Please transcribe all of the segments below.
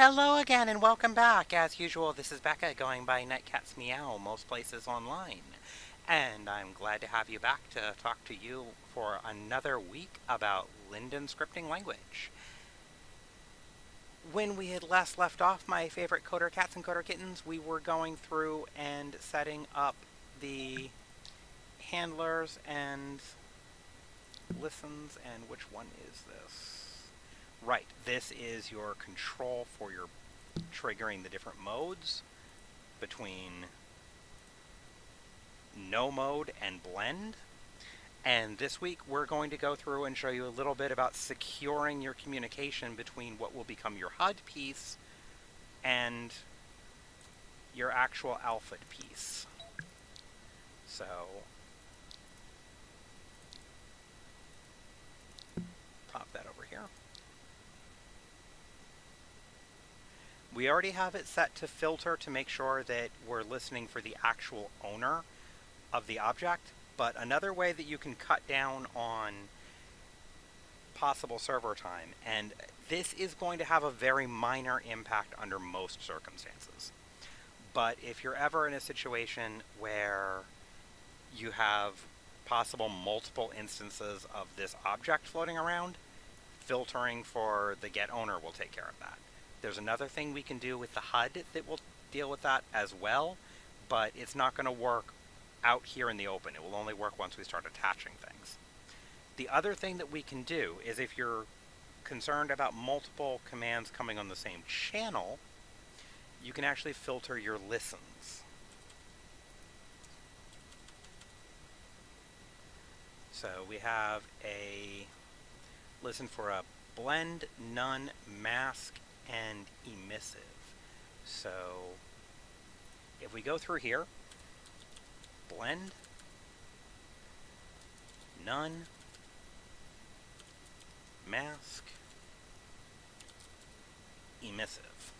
Hello again and welcome back. As usual, this is Becca going by Nightcat's Meow most places online. And I'm glad to have you back to talk to you for another week about Linden scripting language. When we had last left off, my favorite coder cats and coder kittens, we were going through and setting up the handlers and listens, and which one is this? Right, this is your control for your triggering the different modes between no mode and blend. And this week we're going to go through and show you a little bit about securing your communication between what will become your HUD piece and your actual alpha piece. So pop that over here. We already have it set to filter to make sure that we're listening for the actual owner of the object, but another way that you can cut down on possible server time, and this is going to have a very minor impact under most circumstances, but if you're ever in a situation where you have possible multiple instances of this object floating around, filtering for the get owner will take care of that. There's another thing we can do with the HUD that will deal with that as well, but it's not going to work out here in the open. It will only work once we start attaching things. The other thing that we can do is if you're concerned about multiple commands coming on the same channel, you can actually filter your listens. So we have a listen for a blend, none, mask, and emissive. So if we go through here, blend, none, mask, emissive.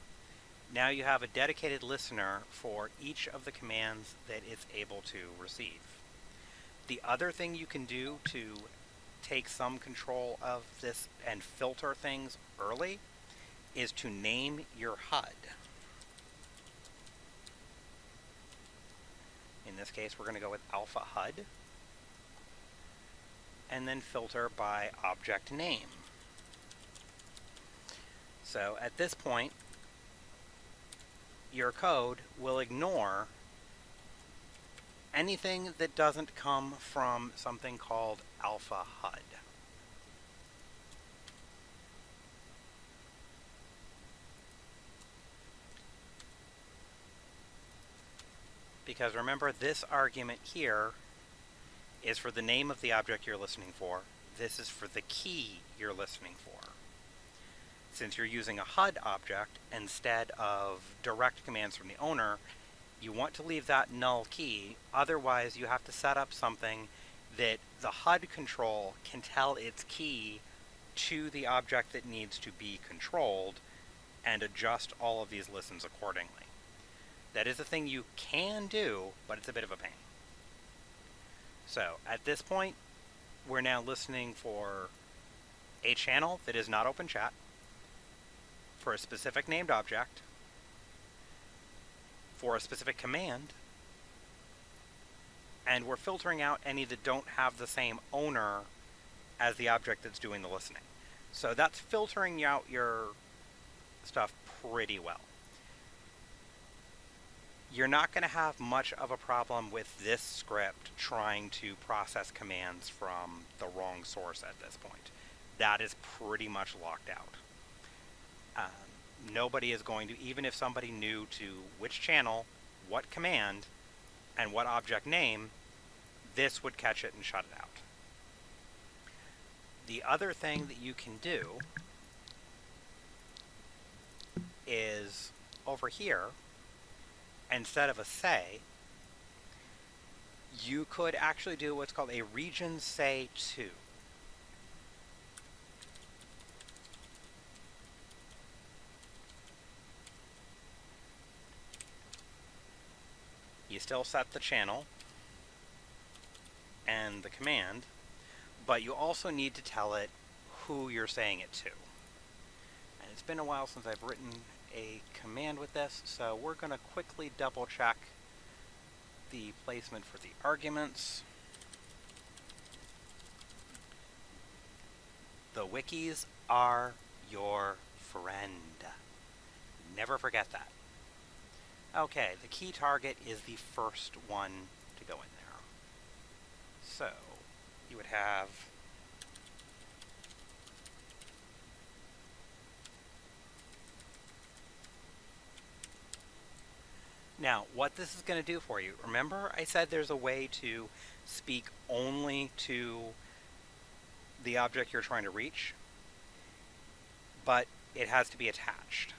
Now you have a dedicated listener for each of the commands that it's able to receive. The other thing you can do to take some control of this and filter things early is to name your HUD. In this case, we're going to go with alpha HUD, and then filter by object name. So at this point, your code will ignore anything that doesn't come from something called alpha HUD. Because remember, this argument here is for the name of the object you're listening for. This is for the key you're listening for. Since you're using a HUD object instead of direct commands from the owner, you want to leave that null key. Otherwise, you have to set up something that the HUD control can tell its key to the object that needs to be controlled and adjust all of these listens accordingly. That is a thing you can do, but it's a bit of a pain. So at this point, we're now listening for a channel that is not open chat, for a specific named object, for a specific command, and we're filtering out any that don't have the same owner as the object that's doing the listening. So that's filtering out your stuff pretty well. You're not going to have much of a problem with this script trying to process commands from the wrong source at this point. That is pretty much locked out. Nobody is going to, even if somebody knew to which channel, what command, and what object name, this would catch it and shut it out. The other thing that you can do is over here, instead of a say, you could actually do what's called a llRegionSayTo. You still set the channel and the command, but you also need to tell it who you're saying it to. And it's been a while since I've written a command with this, so we're going to quickly double check the placement for the arguments. The wikis are your friend. Never forget that. Okay, the key target is the first one to go in there. So, you would have now, what this is going to do for you, remember I said there's a way to speak only to the object you're trying to reach, but it has to be attached.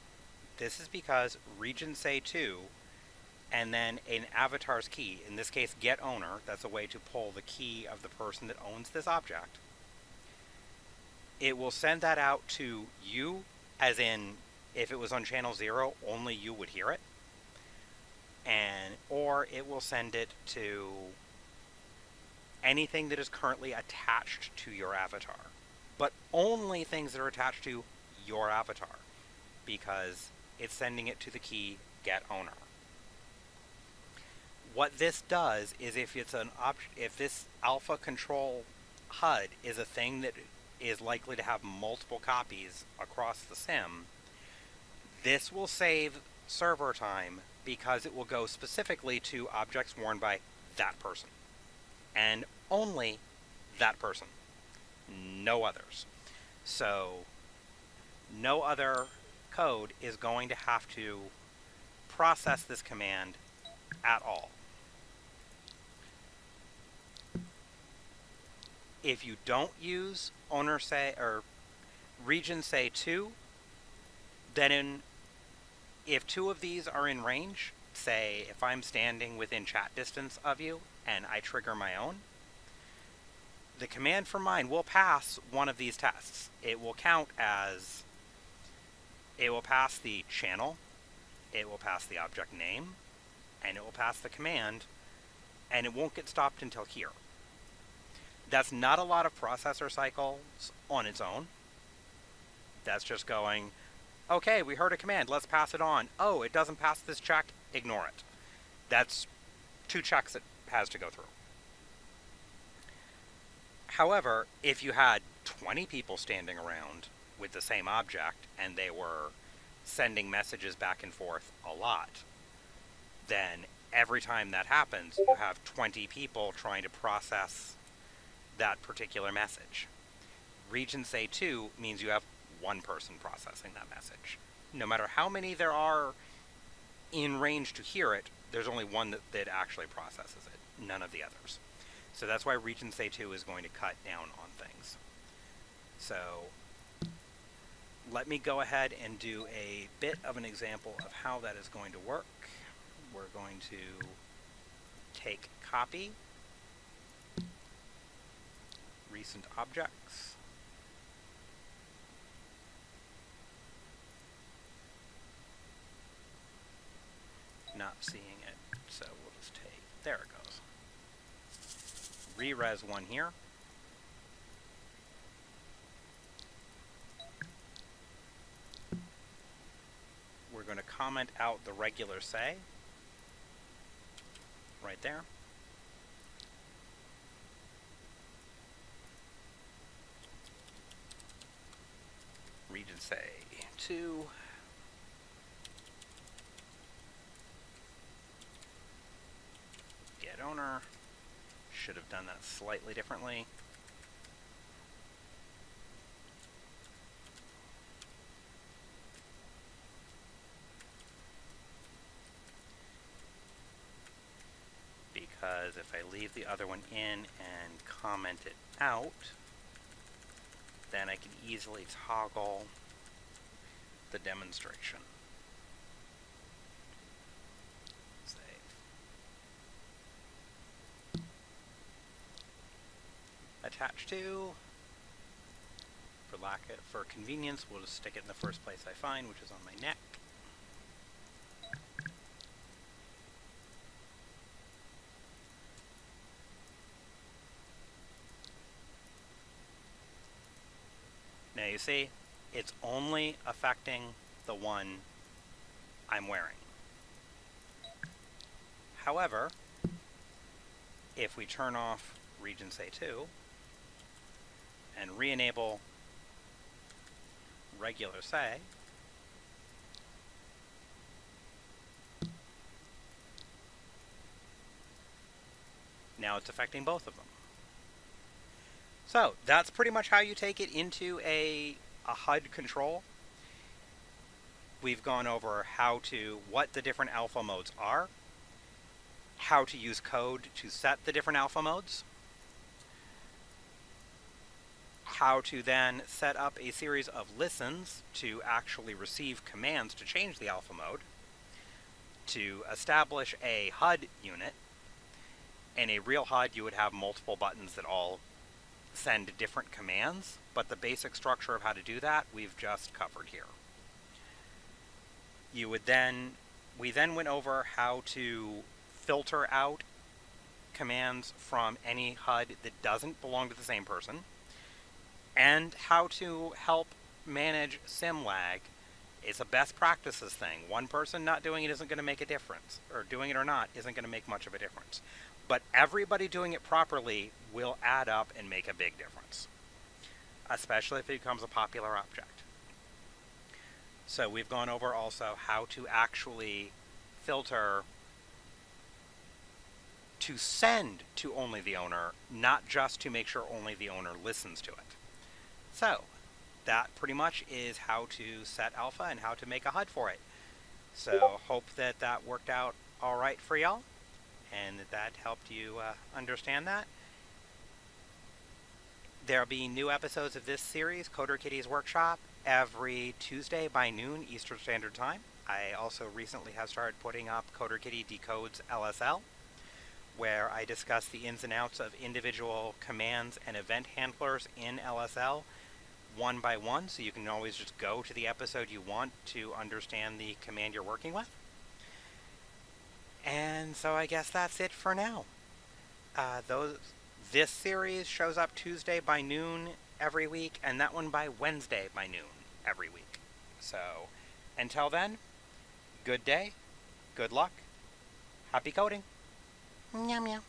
This is because llRegionSayTo and then an avatar's key, in this case get owner, that's a way to pull the key of the person that owns this object. It will send that out to you, as in if it was on channel 0, only you would hear it. Or it will send it to anything that is currently attached to your avatar. But only things that are attached to your avatar, because it's sending it to the key get owner. What this does is if this alpha control HUD is a thing that is likely to have multiple copies across the sim, this will save server time because it will go specifically to objects worn by that person. And only that person. No others. So, no other code is going to have to process this command at all. If you don't use llRegionSayTo, then if two of these are in range, say if I'm standing within chat distance of you and I trigger my own, the command for mine will pass one of these tests. It will count as, it will pass the channel, it will pass the object name, and it will pass the command, and it won't get stopped until here. That's not a lot of processor cycles on its own. That's just going, okay, we heard a command, let's pass it on. Oh, it doesn't pass this check, ignore it. That's 2 checks it has to go through. However, if you had 20 people standing around with the same object and they were sending messages back and forth a lot, then every time that happens, you have 20 people trying to process that particular message. llRegionSayTo means you have one person processing that message. No matter how many there are in range to hear it, there's only one that actually processes it, none of the others. So that's why llRegionSayTo is going to cut down on things. So let me go ahead and do a bit of an example of how that is going to work. We're going to take copy, recent objects, not seeing it, so we'll just take, there it goes. Re-res one here. We're going to comment out the regular say right there. llRegionSayTo. Get owner. Should have done that slightly differently. Because if I leave the other one in and comment it out, then I can easily toggle the demonstration. Save. Attach to. For convenience, we'll just stick it in the first place I find, which is on my neck. Now you see, it's only affecting the one I'm wearing. However, if we turn off llRegionSayTo and re-enable regular say, now it's affecting both of them. So that's pretty much how you take it into a HUD control. We've gone over what the different alpha modes are, how to use code to set the different alpha modes, how to then set up a series of listens to actually receive commands to change the alpha mode, to establish a HUD unit. In a real HUD, you would have multiple buttons that all send different commands, but the basic structure of how to do that we've just covered here. We then went over how to filter out commands from any HUD that doesn't belong to the same person, and how to help manage sim lag. It's a best practices thing. One person not doing it isn't going to make a difference, or doing it or not isn't going to make much of a difference. But everybody doing it properly will add up and make a big difference, especially if it becomes a popular object. So we've gone over also how to actually filter to send to only the owner, not just to make sure only the owner listens to it. So that pretty much is how to set alpha and how to make a HUD for it. So hope that worked out all right for y'all, and that helped you understand that. There'll be new episodes of this series, Coder Kitty's Workshop, every Tuesday by noon Eastern Standard Time. I also recently have started putting up Coder Kitty Decodes LSL, where I discuss the ins and outs of individual commands and event handlers in LSL one by one, so you can always just go to the episode you want to understand the command you're working with. And so I guess that's it for now. This series shows up Tuesday by noon every week, and that one by Wednesday by noon every week. So until then, good day, good luck, happy coding. Meow meow.